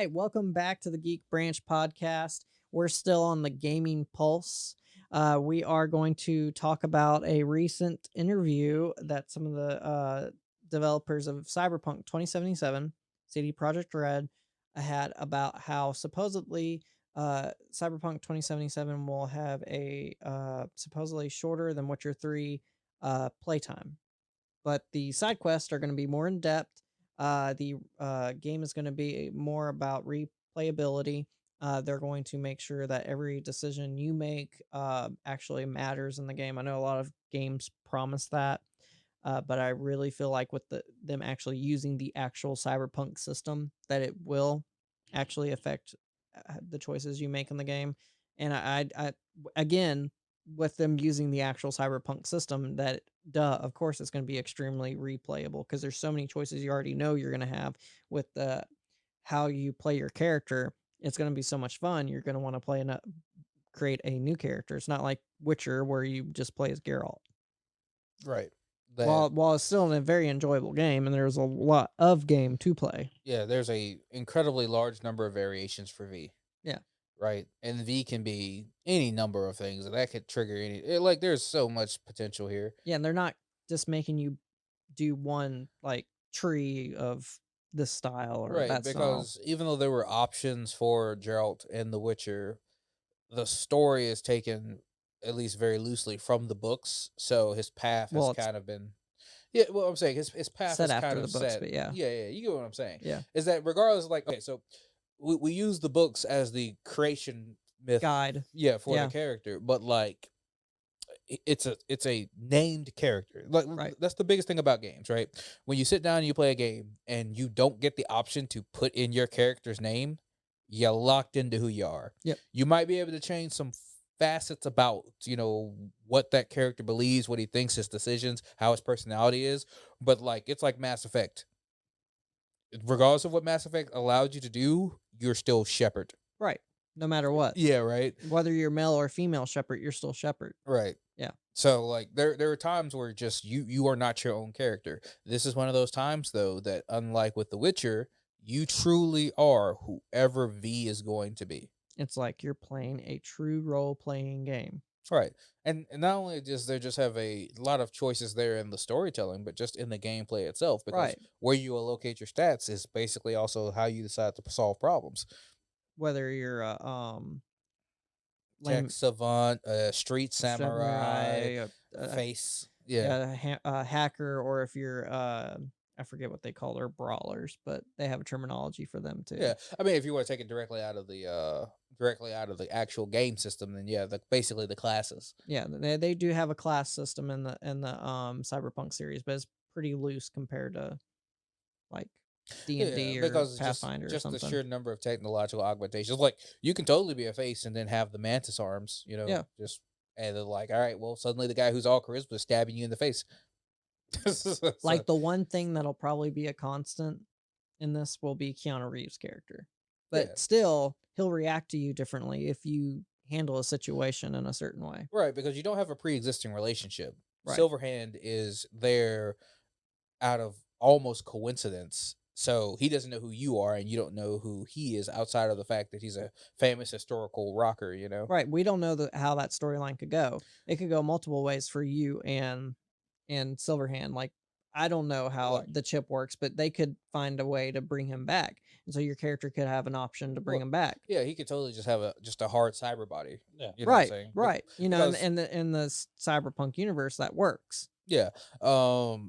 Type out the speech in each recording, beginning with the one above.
right, welcome back to the Geek Branch podcast. We're still on the gaming pulse. We are going to talk about a recent interview that some of the developers of Cyberpunk 2077, CD Projekt Red, had about how supposedly Cyberpunk 2077 will have a supposedly shorter than Witcher 3 playtime, but the side quests are going to be more in depth. The game is going to be more about replayability. They're going to make sure that every decision you make actually matters in the game. I know a lot of games promise that, but I really feel like with them actually using the actual Cyberpunk system, that it will actually affect the choices you make in the game. And again, with them using the actual Cyberpunk system, that of course it's going to be extremely replayable because there's so many choices you already know you're going to have with the how you play your character. It's going to be so much fun. You're going to want to create a new character. It's not like Witcher where you just play as Geralt. Right. While it's still a very enjoyable game and there's a lot of game to play. Yeah, there's a incredibly large number of variations for V. Yeah. Right. And V can be any number of things and that could trigger there's so much potential here. Yeah, and they're not just making you do one like tree of this style or Right, that style. because even though there were options for Geralt and The Witcher, the story is taken at least very loosely from the books, so his path has Well, it's kind of been. Yeah, well, I'm saying his path set is kind after the of books, set. but yeah. Yeah, you get what I'm saying. Yeah. Is that regardless, like, okay, so we use the books as the creation myth, Guide. yeah, for the Yeah. character, but like, it's a named character. Like Right. that's the biggest thing about games, right? When you sit down and you play a game and you don't get the option to put in your character's name, you're locked into who you are. Yep. You might be able to change some facets about what that character believes, what he thinks, his decisions, how his personality is, but like it's like Mass Effect. Regardless of what Mass Effect allowed you to do, you're still Shepard. Right. No matter what. Yeah, right. Whether you're male or female Shepherd, you're still Shepherd. Right. Yeah. So like there are times where just you are not your own character. This is one of those times though that unlike with The Witcher, you truly are whoever V is going to be. It's like you're playing a true role playing game. Right. And not only does there just have a lot of choices there in the storytelling, but just in the gameplay itself, because Right. where you allocate your stats is basically also how you decide to solve problems. Whether you're Tech lame savant, street samurai, samurai, face. Yeah. yeah, hacker, or if you're I forget what they call their brawlers, but they have a terminology for them too. Yeah, I mean, if you want to take it directly out of the actual game system, then yeah, basically the classes. Yeah, they do have a class system in the Cyberpunk series, but it's pretty loose compared to like D and Yeah, D or because just Pathfinder or just the something. sheer number of technological augmentations. Like you can totally be a face and then have the mantis arms. Yeah, Just and they're like, all right, well, suddenly the guy who's all charisma is stabbing you in the face. So, like the one thing that'll probably be a constant in this will be Keanu Reeves' character, yeah, but still he'll react to you differently if you handle a situation in a certain way. right, because you don't have a pre-existing relationship. Right. Silverhand is there out of almost coincidence. So he doesn't know who you are, and you don't know who he is outside of the fact that he's a famous historical rocker. Right. We don't know how that storyline could go. It could go multiple ways for you and Silverhand. Like I don't know how Right. the chip works, but they could find a way to bring him back. And so your character could have an option to bring Well, him back. yeah, he could totally just have a hard cyber body. Yeah. You know what I'm Right. saying? Right. You know, Because in the cyberpunk universe that works. yeah.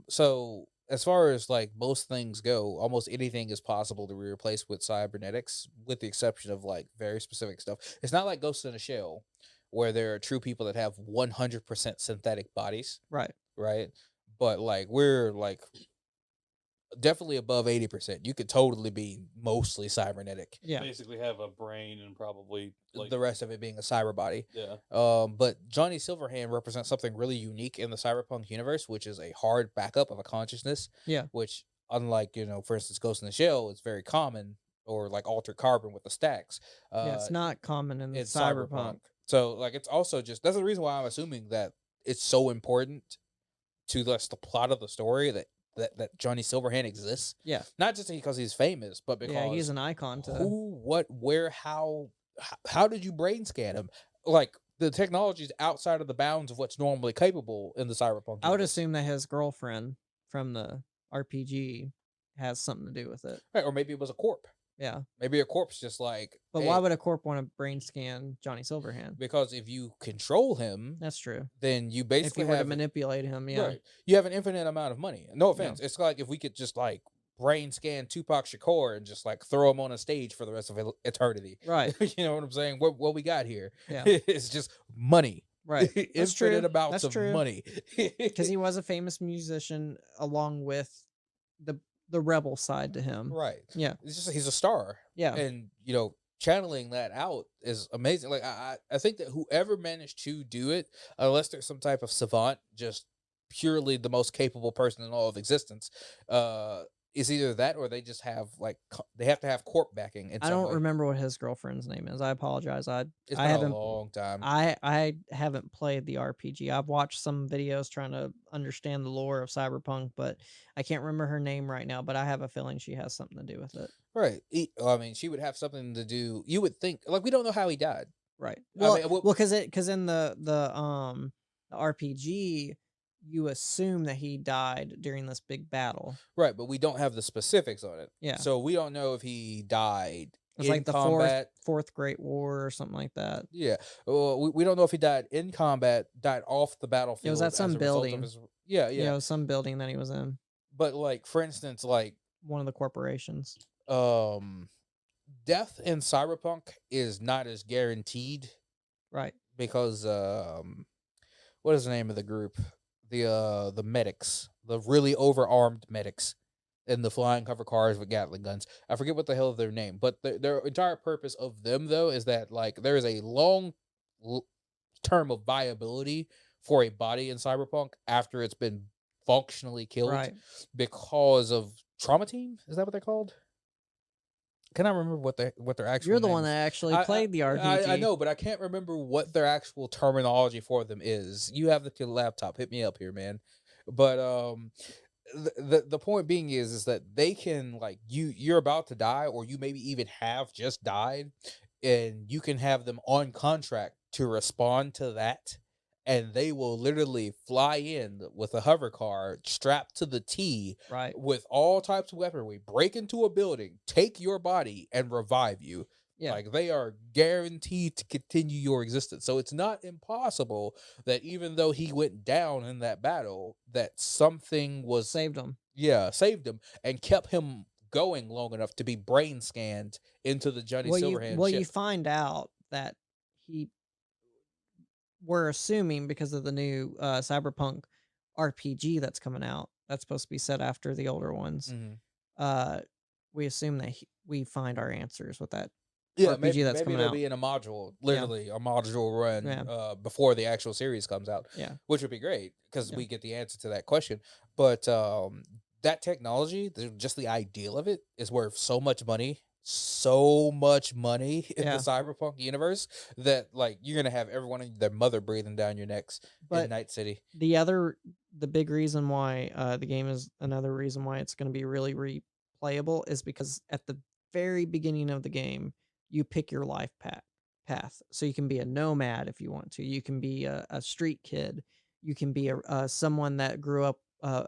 So as far as like most things go, almost anything is possible to be replaced with cybernetics, with the exception of like very specific stuff. It's not like Ghost in a Shell, where there are true people that have 100% synthetic bodies, Right. right? But like we're like definitely above 80%. You could totally be mostly cybernetic. Yeah. Basically have a brain and probably like The rest of it being a cyber body. yeah. But Johnny Silverhand represents something really unique in the cyberpunk universe, which is a hard backup of a consciousness. Yeah. Which, unlike for instance, Ghost in the Shell, it's very common, or like Altered Carbon with the stacks. Yeah. It's not common in It's cyberpunk. So like it's also just that's the reason why I'm assuming that it's so important to the plot of the story that that Johnny Silverhand exists. Yeah. Not just because he's famous, but Yeah, he's because an icon to who, what, where, how did you brain scan him? Like the technology is outside of the bounds of what's normally capable in the cyberpunk I would universe. assume that his girlfriend from the RPG has something to do with it. Right, or maybe it was a corp. Yeah. Maybe a corpse just like. But hey, why would a corp want to brain scan Johnny Silverhand? Because if you control him, That's true. then you If basically you were to have manipulate him, yeah. right. You have an infinite amount of money. No offense. It's like if we could just like brain scan Tupac Shakur and just like throw him on a stage for the rest of eternity. Right. You know what I'm saying? What we got here? Yeah. It's just money. Right. That's true. Infinite amounts That's of true. money. Because he was a famous musician along with the rebel side to him. Right. Yeah. It's just he's a star. Yeah. And you know, channeling that out is amazing. Like I think that whoever managed to do it, unless there's some type of savant, just purely the most capable person in all of existence, is either that or they just have like they have to have corp backing in I some don't way. remember what his girlfriend's name is. I apologize. It's I been a haven't long time. I haven't played the RPG. I've watched some videos trying to understand the lore of Cyberpunk, but I can't remember her name right now, but I have a feeling she has something to do with it. Right. I mean, she would have something to do. You would think like we don't know how he died. Right. I Well, mean, because in the RPG, you assume that he died during this big battle. Right, but we don't have the specifics on it. Yeah. So we don't know if he died It's in like the combat. fourth Great War or something like that. Yeah. Well, we don't know if he died in combat, died off the battlefield. It was at as some a result of building. his- yeah, Yeah, yeah. it was some building that he was in. But like, for instance, like One of the corporations. death in Cyberpunk is not as guaranteed Right. because what is the name of the group? The medics, the really overarmed medics in the flying cover cars with Gatling guns. I forget what the hell their name, but their entire purpose of them though is that like there is a long term of viability for a body in Cyberpunk after it's been functionally killed Right. because of trauma team. Is that what they're called? Can I remember what their actual You're the name one is? that actually played the RPG. I know, but I can't remember what their actual terminology for them is. You have the laptop. Hit me up here, man. But the point being is that they can like you're about to die, or you maybe even have just died, and you can have them on contract to respond to that. And they will literally fly in with a hover car strapped to the T Right. with all types of weaponry, break into a building, take your body, and revive you. Yeah. Like they are guaranteed to continue your existence. So it's not impossible that even though he went down in that battle, that something was Saved him. Yeah, saved him and kept him going long enough to be brain scanned into the Johnny Silverhand ship. You find out that we're assuming because of the new Cyberpunk RPG that's coming out, that's supposed to be set after the older ones. We assume that we find our answers with that RPG maybe, that's coming it'll out. be in a module, literally a module run Yeah. Before the actual series comes out. Yeah. Which would be great because Yeah. we get the answer to that question. But that technology, just the ideal of it, is worth so much money in Yeah. the Cyberpunk universe that like you're gonna have everyone and their mother breathing down your necks But in Night City. the big reason why the game is another reason why it's going to be really replayable is because at the very beginning of the game, you pick your life path. So you can be a nomad if you want to. You can be a street kid. You can be someone that grew up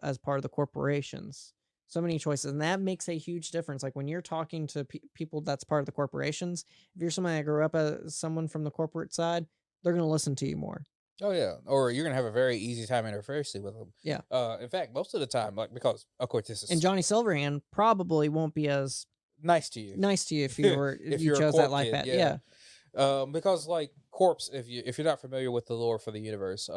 as part of the corporations. So many choices, and that makes a huge difference. Like when you're talking to people that's part of the corporations, if you're someone that grew up as someone from the corporate side, they're going to listen to you more. Oh yeah, or you're gonna have a very easy time interfacing with them. Yeah. In fact, most of the time, like because of course this is And Johnny Silverhand probably won't be as nice to you. nice to you if you were If you you're a chose that corp life kid, path. yeah. Yeah. Because like corpse, if you're not familiar with the lore for the universe,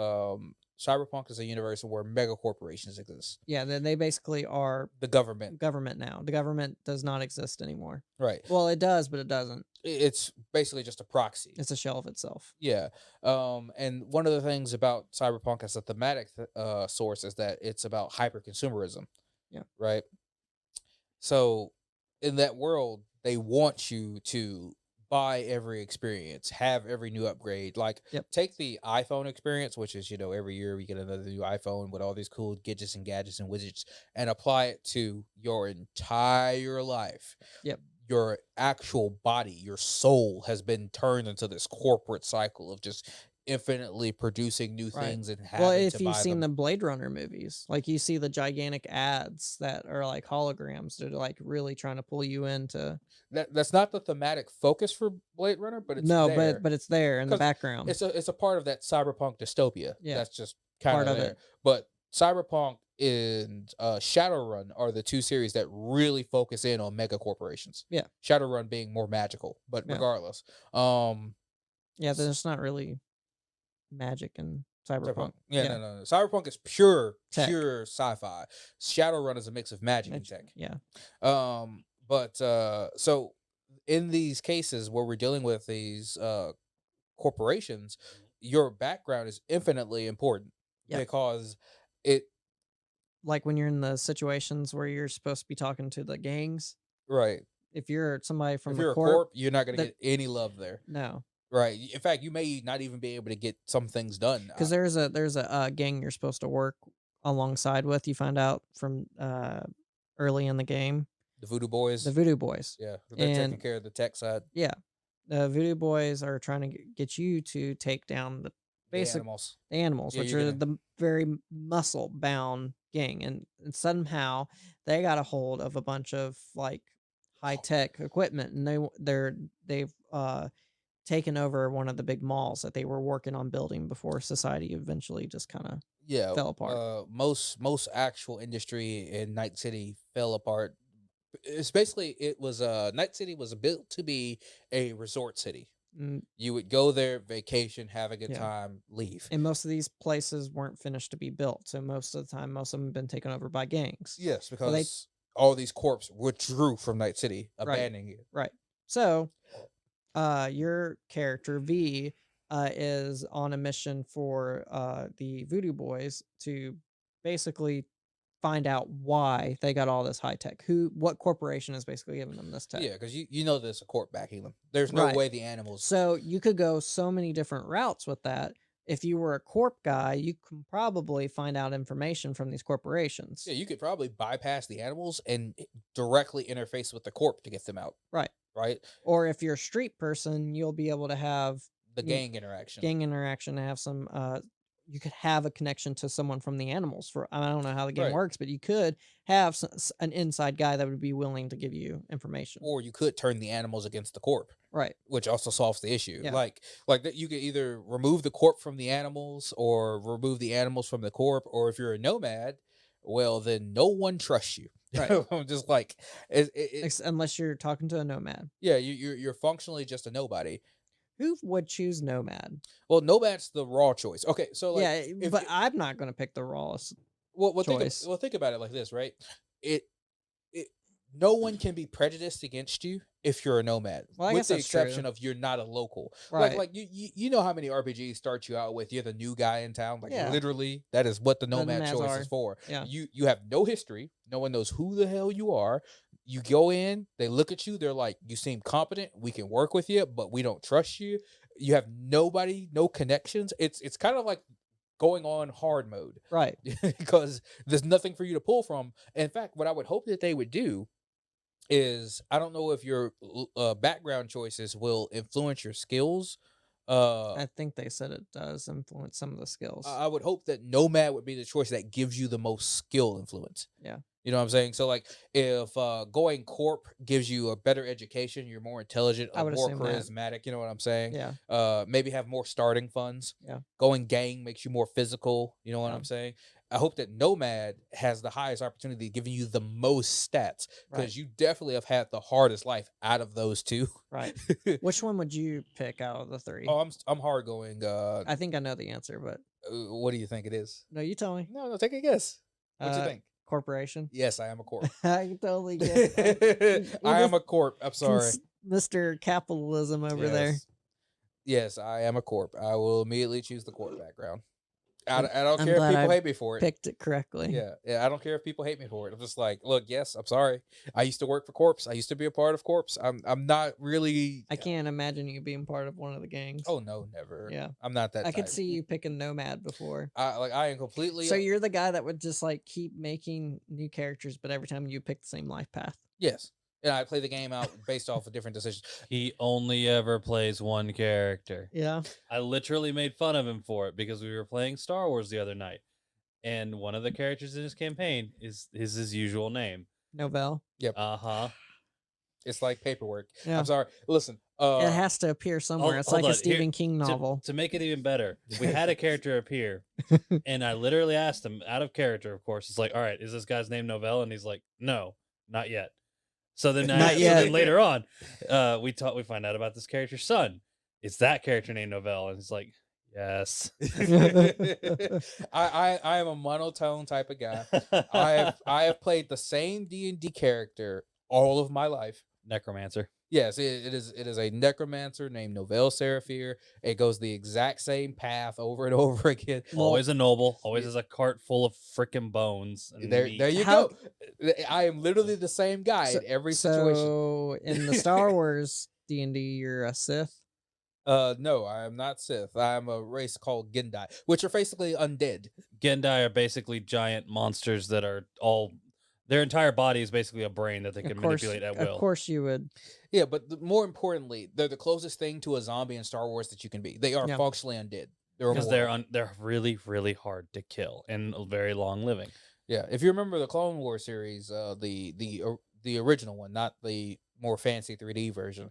Cyberpunk is a universe where mega corporations exist. Yeah, they basically are The government, now. The government does not exist anymore. right? Well, it does, but it doesn't. It's basically just a proxy. It's a shell of itself. Yeah. And one of the things about Cyberpunk as a thematic source is that it's about hyper consumerism. Yeah. Right. So in that world, they want you to buy every experience, have every new upgrade. Like, Yep. take the iPhone experience, which is, every year we get another new iPhone with all these cool gadgets and widgets, and apply it to your entire life. Yep. Your actual body, your soul has been turned into this corporate cycle of just infinitely producing new Right. things and Well, having to if you've buy seen them. the Blade Runner movies, like you see the gigantic ads that are like holograms, they're like really trying to pull you into. That's not the thematic focus for Blade Runner, but it's No, there but it's there in the 'cause background. it's a part of that cyberpunk dystopia. Yeah. That's just kind Part of of there. it. But Cyberpunk and Shadowrun are the two series that really focus in on mega corporations. Yeah. Shadowrun being more magical, but Yeah. regardless, Yeah, there's not really magic in Cyberpunk. Yeah, no. Cyberpunk is pure Tech. sci-fi. Shadowrun is a mix of magic and tech. Yeah. But so in these cases where we're dealing with these corporations, your background is infinitely important Yep. because it Like when you're in the situations where you're supposed to be talking to the gangs, right. if you're somebody from If the you're a corp, corp, you're not going to that- get any love there. no, Right. In fact, you may not even be able to get some things done. because there's a gang you're supposed to work alongside with. You find out from early in the game, The Voodoo Boys. the Voodoo Boys. Yeah, they're taking care of the tech side. Yeah, the Voodoo Boys are trying to get you to take down the The basic animals. animals, Yeah, which you're are gonna- the very muscle bound gang, and somehow they got a hold of a bunch of like high tech equipment, and they've taken over one of the big malls that they were working on building before society eventually just kind of Yeah, fell apart. Most actual industry in Night City fell apart. It's basically Night City was built to be a resort city. Mm, You would go there, vacation, have a good Yeah. time, leave. and most of these places weren't finished to be built, so most of the time, most of them have been taken over by gangs. Yes, Well, they- because all these corps withdrew from Night City, Right. abandoning it. Right. So, your character V is on a mission for the Voodoo Boys to basically find out why they got all this high tech. What corporation is basically giving them this tech? Yeah, because you know there's a corp backing them. There's no Right. way the animals. So you could go so many different routes with that. If you were a corp guy, you can probably find out information from these corporations. Yeah, you could probably bypass the animals and directly interface with the corp to get them out. Right. Right. Or if you're a street person, you'll be able to have The you- gang interaction. gang interaction and have some you could have a connection to someone from the animals. For I don't know how the game Right. works, but you could have an inside guy that would be willing to give you information. Or you could turn the animals against the corp, Right. which also solves the issue. Yeah. Like that, you could either remove the corp from the animals, or remove the animals from the corp. Or if you're a nomad, well, then no one trusts you. Right. I'm just like, Unless you're talking to a nomad. yeah, you're functionally just a nobody. Who would choose nomad? Well, nomad's the raw choice. Okay, so like, yeah, if but you- I'm not going to pick the rawest. well, choice. think about it like this, right? It no one can be prejudiced against you if you're a nomad, Well, I with guess the that's true. exception of you're not a local. Right. Like you know how many RPGs start you out with you're the new guy in town. Like Yeah. literally, that is what the nomad nomads choice are. is for. Yeah. You have no history. No one knows who the hell you are. You go in, they look at you, they're like, you seem competent, we can work with you, but we don't trust you. You have nobody, no connections. It's kind of like going on hard mode. Right. Because there's nothing for you to pull from. In fact, what I would hope that they would do is, I don't know if your background choices will influence your skills. I think they said it does influence some of the skills. I would hope that nomad would be the choice that gives you the most skill influence. Yeah. You know what I'm saying? So like, if going corp gives you a better education, you're more intelligent, I would more assume that. charismatic. You know what I'm saying? Yeah. Maybe have more starting funds. Yeah. Going gang makes you more physical. You know what Yeah. I'm saying? I hope that nomad has the highest opportunity, giving you the most stats, because Right. you definitely have had the hardest life out of those two. Right. Which one would you pick out of the three? Oh, I'm hard going. I think I know the answer, but What do you think it is? no, you tell me. No, take a guess. What you Uh, think? Corporation. Yes, I am a corp. I can totally get it. I am a corp. I'm sorry. Mr. Capitalism over there. Yes, I am a corp. I will immediately choose the corp background. I don't I'm care if glad people I hate me for it. picked it correctly. Yeah, I don't care if people hate me for it. I'm just like, look, yes, I'm sorry. I used to work for Corpse. I used to be a part of Corpse. I'm not really. I can't imagine you being part of one of the gangs. Oh no, never. Yeah. I'm not that I could type. see you picking Nomad before. I am completely. So you're the guy that would just like keep making new characters, but every time you pick the same life path. Yes, and I play the game out based off of different decisions. He only ever plays one character. Yeah. I literally made fun of him for it because we were playing Star Wars the other night, and one of the characters in his campaign is his usual name. Novell. Yep. Uh-huh. It's like paperwork. Yeah. I'm sorry. Listen. It has to appear somewhere. It's hold like a on. Stephen King novel. To make it even better, we had a character appear, and I literally asked him, out of character, of course. It's like, all right, is this guy's name Novell? And he's like, no, not yet. So then, Not yet. So then later on, we find out about this character's son. It's that character named Novell, and it's like, yes. I am a monotone type of guy. I have played the same D&D character all of my life. Necromancer. Yes, it is a necromancer named Novell Seraphir. It goes the exact same path over and over again. Always a noble. Always has a cart full of freaking bones. And There meat. you How- go. I am literally the same guy in every situation. So in the Star Wars D&D, you're a Sith. No, I am not Sith. I'm a race called Gendai, which are basically undead. Gendai are basically giant monsters that are all. Their entire body is basically a brain that they can manipulate at will. Of course you would. Yeah, but more importantly, they're the closest thing to a zombie in Star Wars that you can be. They are Yeah. functionally undead. They're Because immortal. they're really, really hard to kill and very long living. Yeah, if you remember the Clone Wars series, the original one, not the more fancy 3D version,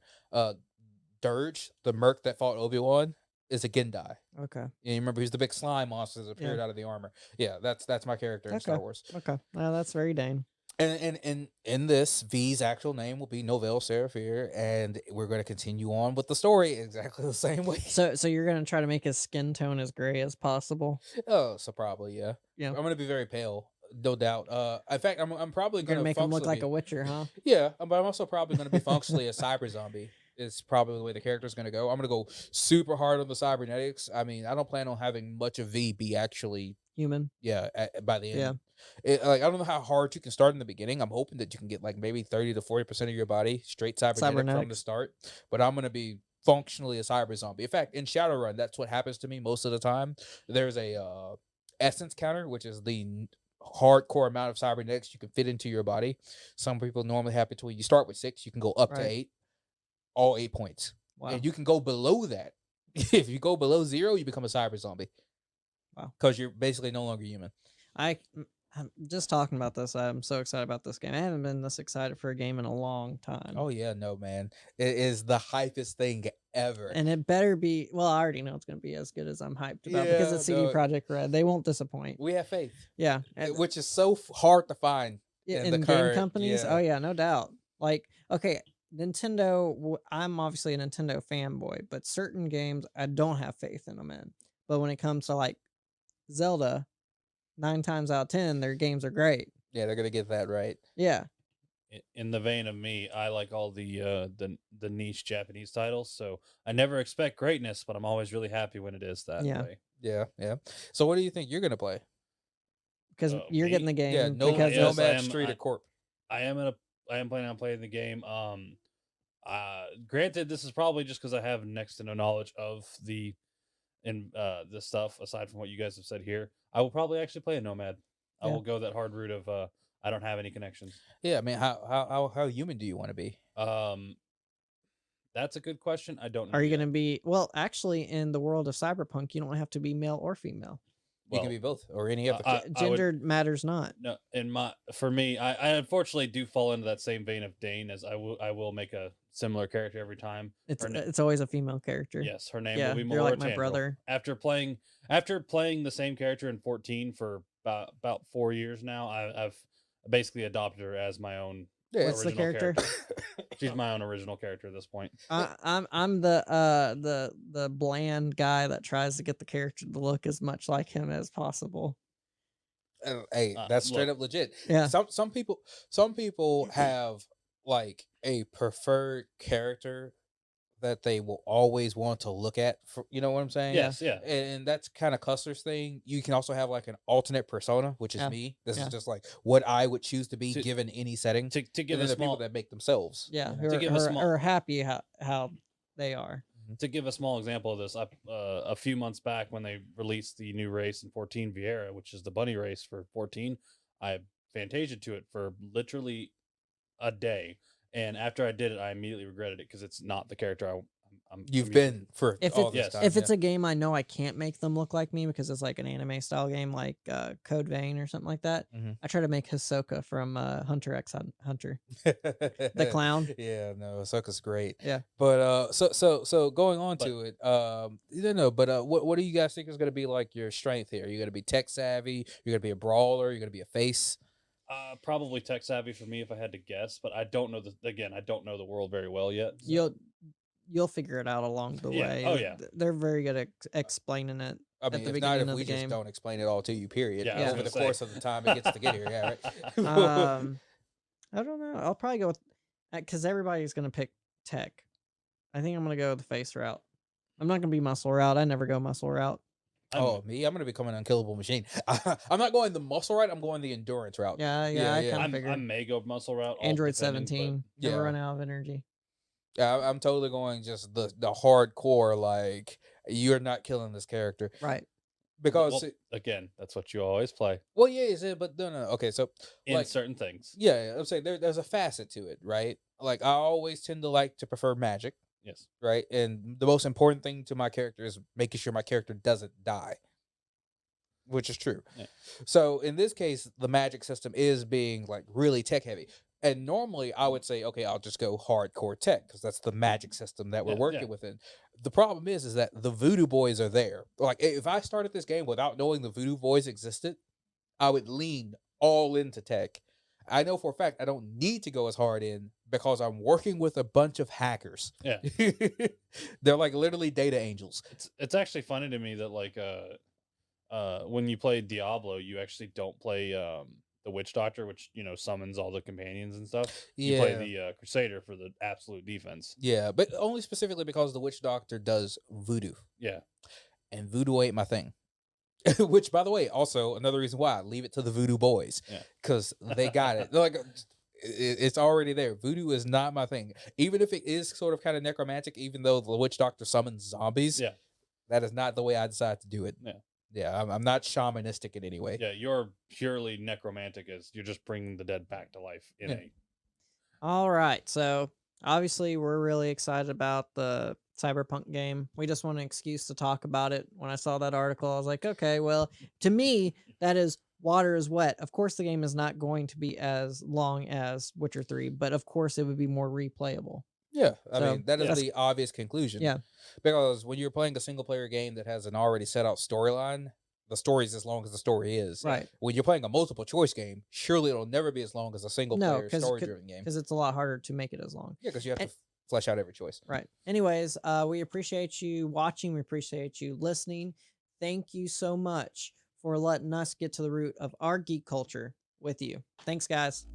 Dirge, the merc that fought Obi-Wan, is a Gendai. Okay. And you remember he's the big slime monster that appeared out of the armor. Yeah, that's my character in Star Wars. Okay. Well, that's very Dane. And in this, V's actual name will be Novell Seraphir, and we're going to continue on with the story exactly the same way. So you're gonna try to make his skin tone as gray as possible. Oh, so probably yeah. Yeah. I'm going to be very pale, no doubt. In fact, I'm probably You're going gonna to make him look like a functionally witcher, huh? Yeah, but I'm also probably going to be functionally a cyber zombie. Is probably the way the character's going to go. I'm going to go super hard on the cybernetics. I mean, I don't plan on having much of V be actually Human. by the end. Yeah. Like I don't know how hard you can start in the beginning. I'm hoping that you can get like maybe 30 to 40% of your body straight cybernetic from the Cybernetics. start. But I'm gonna be functionally a cyber zombie. In fact, in Shadowrun, that's what happens to me most of the time. There's a essence counter, which is the hardcore amount of cybernetics you can fit into your body. Some people normally have between you start with 6, you can go up to Right. 8, all 8 points. Wow. And you can go below that. If you go below 0, you become a cyber zombie. Wow. Because you're basically no longer human. I'm just talking about this. I'm so excited about this game. I haven't been this excited for a game in a long time. Oh yeah, no man, it is the hypest thing ever. And it better be. Well, I already know it's going to be as good as I'm hyped about because Yeah, it's CD no. Projekt Red. They won't disappoint. We have faith, Yeah. And which is so hard to find. in the game current- companies. yeah. Oh yeah, no doubt. Like, okay, Nintendo. I'm obviously a Nintendo fanboy, but certain games I don't have faith in them in. But when it comes to like Zelda, 9 times out of 10, their games are great. Yeah, they're gonna get that right. Yeah. In the vein of me, I like all the niche Japanese titles, so I never expect greatness, but I'm always really happy when it is that Yeah. way. Yeah, yeah. So what do you think you're gonna play? Because Oh, you're me? getting the game. Yeah, no, because yes, of- I Nomad am- Street I- or Corp. I am planning on playing the game. Granted, this is probably just because I have next to no knowledge of the stuff aside from what you guys have said here. I will probably actually play a Nomad. I Yeah. will go that hard route of I don't have any connections. Yeah, I mean, how human do you want to be? That's a good question. I don't know. Are you yet. going to be? Well, actually, in the world of Cyberpunk, you don't have to be male or female. You can Well, be both or any of the. I would- Gender matters not. No, for me, I unfortunately do fall into that same vein of Dane, as I will make a similar character every time. It's Her na- it's always a female character. Yes, her name Yeah, will be you're like Melora my Tandrel. brother. After playing the same character in 14 for about 4 years now, I've basically adopted her as my own. Yeah, What's the original character? She's my own original character at this point. I'm the bland guy that tries to get the character to look as much like him as possible. Hey, that's straight Look. up legit. Yeah. Some people have like a preferred character that they will always want to look at. For, you know what I'm saying? Yes, yeah. And that's kind of Custer's thing. You can also have like an alternate persona, which is Yeah. me. This Yeah. is just like what I would choose to be To- given any setting. To And give then a there are people small that make themselves. Yeah, you know? who To are, give a small- are happy how they are. to give a small example of this, a few months back when they released the new race in 14 Vieira, which is the bunny race for 14, I Fantasia'd to it for literally a day, and after I did it, I immediately regretted it because it's not the character I'm You've used been for If all it- this Yes. time. If yeah. it's a game I know I can't make them look like me because it's like an anime style game like Code Vein or something like that, Mhm. I try to make Hisoka from Hunter x Hunter, the clown. Yeah, no, Ahsoka's great. Yeah. But so going on But- to it, no, but what do you guys think is going to be like your strength here? You're going to be tech savvy. You're going to be a brawler. You're going to be a face. probably tech savvy for me if I had to guess, but I don't know I don't know the world very well yet. so- You'll figure it out along the Yeah. way. Oh, yeah. They're very good at explaining it. I At mean, the if not, beginning if of we the just game. don't explain it all to you, period. Yeah, I was Over the gonna course say. of the time it gets to get here, yeah, right. I don't know. I'll probably go with because everybody's gonna pick tech. I think I'm gonna go the face route. I'm not gonna be muscle route. I never go muscle route. Oh, me? I'm gonna become an unkillable machine. I'm not going the muscle route. I'm going the endurance route. Yeah, I kind of I figured. may go muscle route. all Android depending, 17. but- Never Yeah. run out of energy. Yeah, I'm totally going just the hardcore. Like you're not killing this character Right. because well, again, that's what you always play well, yeah, is it? But no. Okay, so in like certain things. yeah, I'm saying there's a facet to it, right? Like I always tend to like to prefer magic, Yes. right? And the most important thing to my character is making sure my character doesn't die, which is true. Yeah. So in this case, the magic system is being like really tech heavy. And normally I would say, okay, I'll just go hardcore tech because that's the magic system that we're Yeah, working yeah. within. The problem is that the voodoo boys are there. Like if I started this game without knowing the voodoo boys existed, I would lean all into tech. I know for a fact I don't need to go as hard in because I'm working with a bunch of hackers. Yeah. They're like literally data angels. It's actually funny to me that like when you play Diablo, you actually don't play the witch doctor, which summons all the companions and stuff. You play the crusader for the absolute defense. Yeah, but only specifically because the witch doctor does voodoo. Yeah. And voodoo ain't my thing. Which, by the way, also another reason why I leave it to the voodoo boys Yeah. because they got it. They're like it's already there. Voodoo is not my thing, even if it is sort of kind of necromantic. Even though the witch doctor summons zombies, Yeah. that is not the way I decide to do it. Yeah. Yeah, I'm not shamanistic in any way. Yeah, you're purely necromantic as you're just bringing the dead back to life in Yeah. a All right. So obviously we're really excited about the Cyberpunk game. We just want an excuse to talk about it. When I saw that article, I was like, okay, well, to me, that is water is wet. Of course, the game is not going to be as long as Witcher 3, but of course, it would be more replayable. Yeah, I So, mean that is yeah. the obvious conclusion. Yeah. Because when you're playing a single player game that has an already set out storyline, the story is as long as the story is. Right. When you're playing a multiple choice game, surely it'll never be as long as a single No, player story driven game. because it's a lot harder to make it as long. Yeah, because you have and- to flesh out every choice. Right. Anyways, we appreciate you watching. We appreciate you listening. Thank you so much for letting us get to the root of our geek culture with you. Thanks, guys.